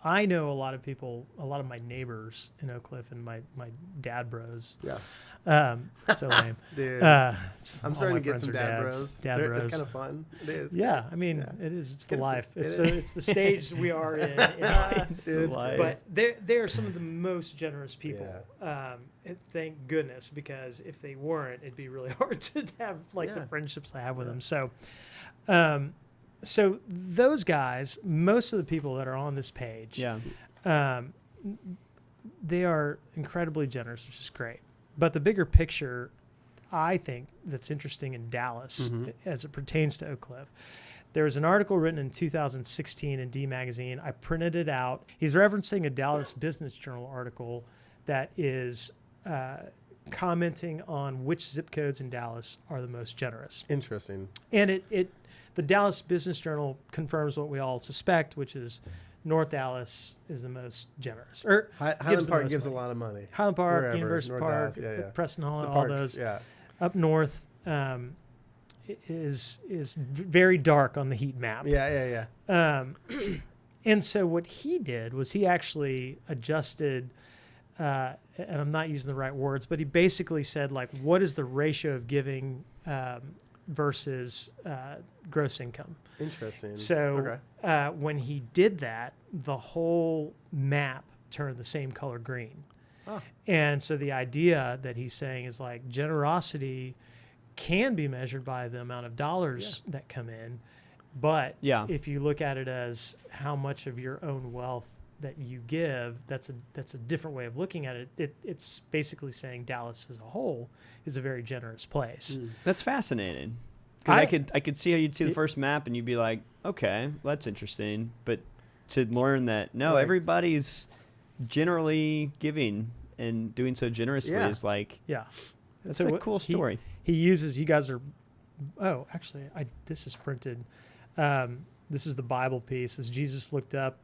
I know a lot of people, a lot of my neighbors in Oak Cliff and my dad bros. Yeah. So lame. Dude. I'm I'm starting to get some dad bros. Dad bros. It's kind of fun. It is. Yeah, I mean, Yeah. it is. It's Good the for- life. it It's the stage we are in. It's the it's life. But they are some of the most generous people. And thank goodness, because if they weren't, it'd be really hard to have like the Yeah. friendships I have with them. So those guys, most of the people that are on this page, they are incredibly generous, which is great. But the bigger picture, I think, that's interesting in Dallas as it pertains to Oak Cliff. There was an article written in 2016 in D Magazine. I printed it out. He's referencing a Dallas Business Journal article that is commenting on which zip codes in Dallas are the most generous. Interesting. And the Dallas Business Journal confirms what we all suspect, which is North Dallas is the most generous. Or Highland Park gives money. a lot of money. Highland Park, Wherever, University North Park, Dallas, yeah. Preston Hall, The all parks, those. yeah. Up north is very dark on the heat map. Yeah. And so what he did was he actually adjusted, and I'm not using the right words, but he basically said, like, what is the ratio of giving versus gross income? Interesting. So when he did that, the whole map turned the same color green. Oh. And so the idea that he's saying is like generosity can be measured by the amount of dollars that come in. But if you look at it as how much of your own wealth that you give, that's a different way of looking at it. It's basically saying Dallas as a whole is a very generous place. That's fascinating. Because I could see how you'd see the first map and you'd be like, okay, that's interesting. But to learn that, no, everybody's generally giving and doing so generously is like, that's a cool story. He uses, you guys are, actually, this is printed. This is the Bible piece. As Jesus looked up,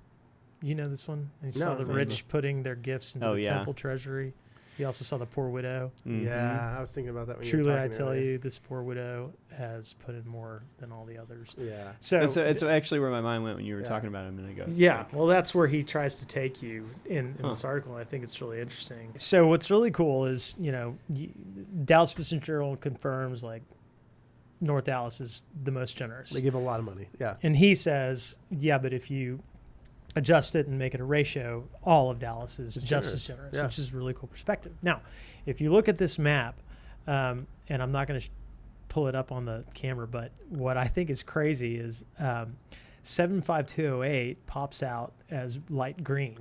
you know this one? And he saw the rich putting their gifts into the temple treasury. He also saw the poor widow. Yeah, I was thinking about that when Truly, you were I talking tell earlier. you, this poor widow has put in more than all the others. Yeah. So it's actually where my mind went when you were talking about it a minute ago. Yeah, well, that's where he tries to take you in this article. I think it's really interesting. So what's really cool is, Dallas Business Journal confirms, like, North Dallas is the most generous. They give a lot of money. Yeah. And he says, but if you adjust it and make it a ratio, all of Dallas is just as generous, which is a really cool perspective. Now, if you look at this map, and I'm not going to pull it up on the camera, but what I think is crazy is 75208 pops out as light green.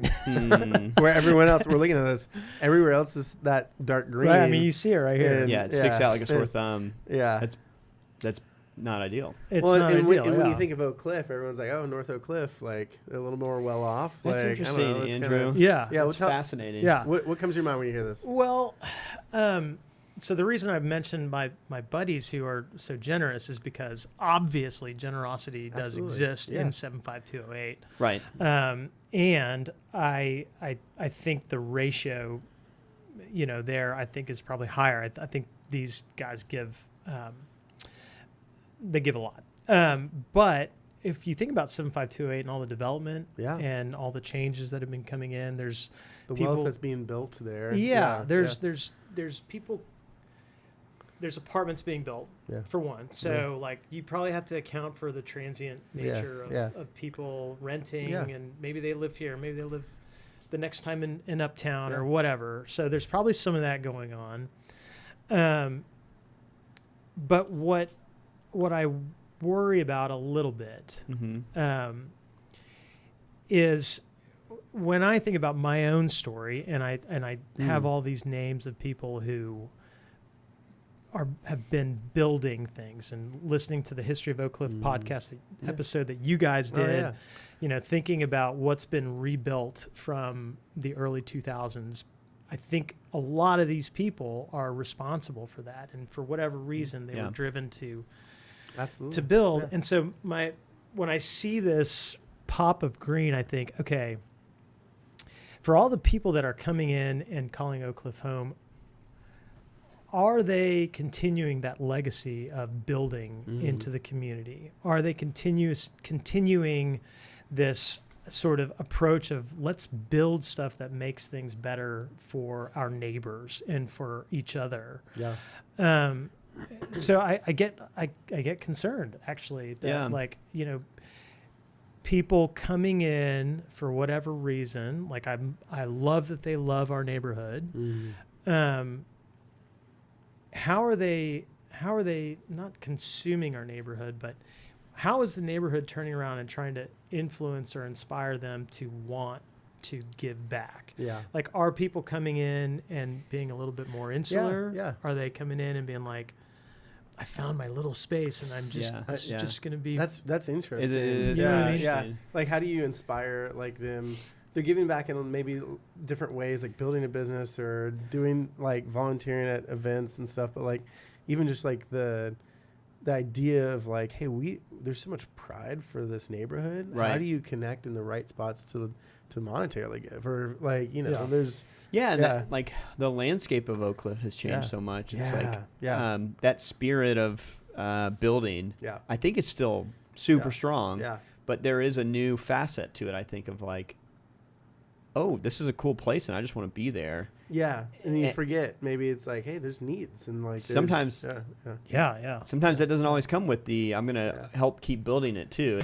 Where everyone else, we're looking at this, everywhere else is that dark green. Right, I mean, you see it right here. Yeah, it sticks out like a sore thumb. Yeah. That's not ideal. It's not ideal, when you think of Oak Cliff, everyone's like, oh, North Oak Cliff, like a little more well off. That's like, interesting, I don't know, Andrew. Yeah, that's fascinating. Yeah. What comes to your mind when you hear this? Well, so the reason I've mentioned my buddies who are so generous is because obviously generosity does exist in 75208. Right. And I think the ratio, there I think is probably higher. I think these guys give they give a lot. But if you think about 75208 and all the development and all the changes that have been coming in, there's the people, wealth that's being built there. There's people, there's apartments being built for one. So like you probably have to account for the transient nature of people renting and maybe they live here, maybe they live the next time in Uptown or whatever. So there's probably some of that going on. But what I worry about a little bit is when I think about my own story, and I have all these names of people who have been building things and listening to the History of Oak Cliff podcast, the episode that you guys did, thinking about what's been rebuilt from the early 2000s. I think a lot of these people are responsible for that, and for whatever reason they were driven to build. And so when I see this pop of green, I think, okay, for all the people that are coming in and calling Oak Cliff home, are they continuing that legacy of building into the community? Are they continuing this sort of approach of let's build stuff that makes things better for our neighbors and for each other. Yeah. So I get concerned actually that Yeah. like, people coming in for whatever reason, like I love that they love our neighborhood. Mm. How are they not consuming our neighborhood, but how is the neighborhood turning around and trying to influence or inspire them to want to give back? Yeah. Like, are people coming in and being a little bit more insular? yeah. Are they coming in and being like, I found my little space and I'm just, Yeah. it's Yeah. just going to be. That's interesting. Is it You know what I mean? Yeah. interesting? Like, how do you inspire like them? They're giving back in maybe different ways, like building a business or doing like volunteering at events and stuff. But like, even just like the idea of like, hey, there's so much pride for this neighborhood. How Right. do you connect in the right spots to monetarily give, or like, Yeah. there's Yeah, and Yeah. that, like the landscape of Oak Cliff has changed Yeah. so much. It's Yeah. like that spirit of building. yeah, I think it's still super Yeah. strong, yeah, but there is a new facet to it. I think of like, oh, this is a cool place, and I just want to be there. yeah. And then you Eh. forget maybe it's like, hey, there's needs and like there's- Sometimes- Yeah. Sometimes that doesn't always come with the I'm gonna Yeah. help keep building it too.